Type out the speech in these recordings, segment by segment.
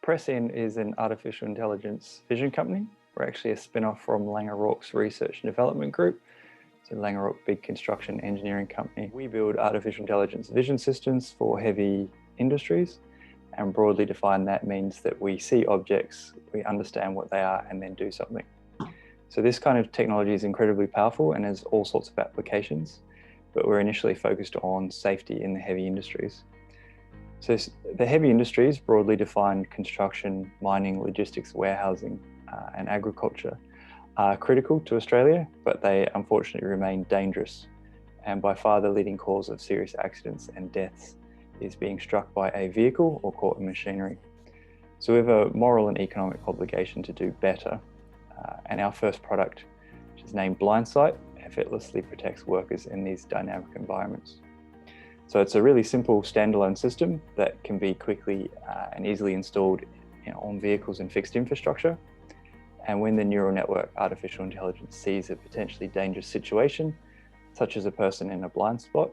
Prescient is an artificial intelligence vision company. We're actually a spin-off from Laing O'Rourke's research and development group. It's a Laing O'Rourke big construction engineering company. We build artificial intelligence vision systems for heavy industries, and broadly defined that means that we see objects, we understand what they are, and then do something. So this kind of technology is incredibly powerful and has all sorts of applications, but we're initially focused on safety in the heavy industries. So the heavy industries, broadly defined construction, mining, logistics, warehousing, and agriculture, are critical to Australia, but they unfortunately remain dangerous. And by far the leading cause of serious accidents and deaths is being struck by a vehicle or caught in machinery. So we have a moral and economic obligation to do better. And our first product, which is named Blindsight, effortlessly protects workers in these dynamic environments. So it's a really simple standalone system that can be quickly and easily installed on vehicles and fixed infrastructure. And when the neural network artificial intelligence sees a potentially dangerous situation, such as a person in a blind spot,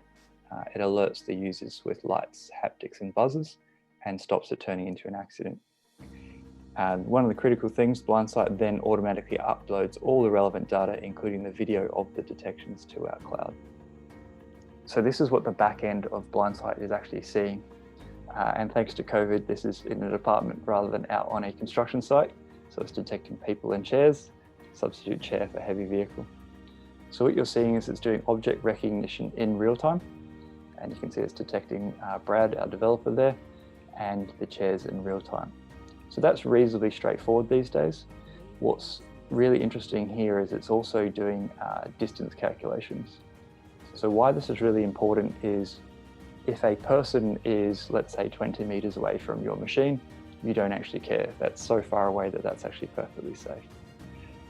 it alerts the users with lights, haptics, and buzzers, and stops it turning into an accident. And one of the critical things, Blindsight then automatically uploads all the relevant data, including the video of the detections, to our cloud. So this is what the back end of Blindsight is actually seeing. And thanks to COVID, this is in a department rather than out on a construction site. So it's detecting people and chairs, substitute chair for heavy vehicle. So what you're seeing is it's doing object recognition in real time. And you can see it's detecting Brad, our developer there, and the chairs in real time. So that's reasonably straightforward these days. What's really interesting here is it's also doing distance calculations. So why this is really important is if a person is, let's say, 20 meters away from your machine, you don't actually care. That's so far away that that's actually perfectly safe.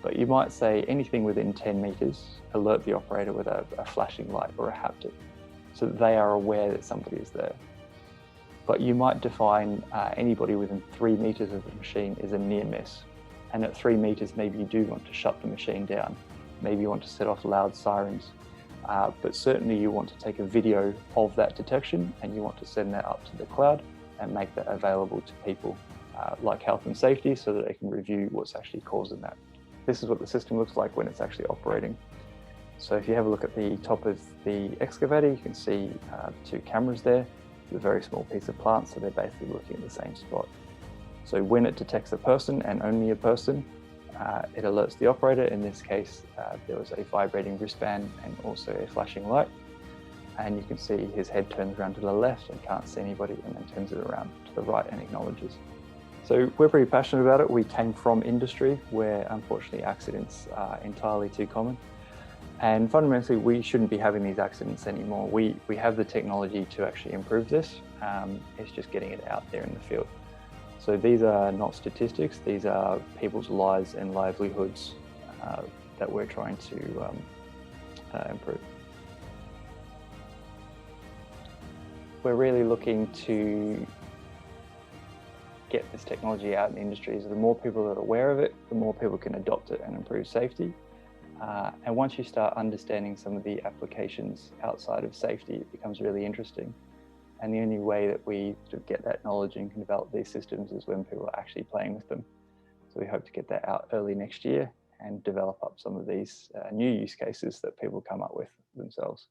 But you might say anything within 10 meters, alert the operator with a flashing light or a haptic, so that they are aware that somebody is there. But you might define anybody within 3 meters of the machine is a near miss. And at 3 meters, maybe you do want to shut the machine down. Maybe you want to set off loud sirens. But certainly you want to take a video of that detection and you want to send that up to the cloud and make that available to people like health and safety so that they can review what's actually causing that. This is what the system looks like when it's actually operating. So if you have a look at the top of the excavator, you can see 2 cameras there with a very small piece of plant, so they're basically looking at the same spot. So when it detects a person and only a person, it alerts the operator. In this case, there was a vibrating wristband and also a flashing light. And you can see his head turns around to the left and can't see anybody, and then turns it around to the right and acknowledges. So we're pretty passionate about it. We came from industry where unfortunately accidents are entirely too common. And fundamentally, we shouldn't be having these accidents anymore. We have the technology to actually improve this. It's just getting it out there in the field. So these are not statistics, these are people's lives and livelihoods that we're trying to improve. We're really looking to get this technology out in industries. The more people that are aware of it, the more people can adopt it and improve safety. And once you start understanding some of the applications outside of safety, it becomes really interesting. And the only way that we sort of get that knowledge and can develop these systems is when people are actually playing with them. So we hope to get that out early next year and develop up some of these new use cases that people come up with themselves.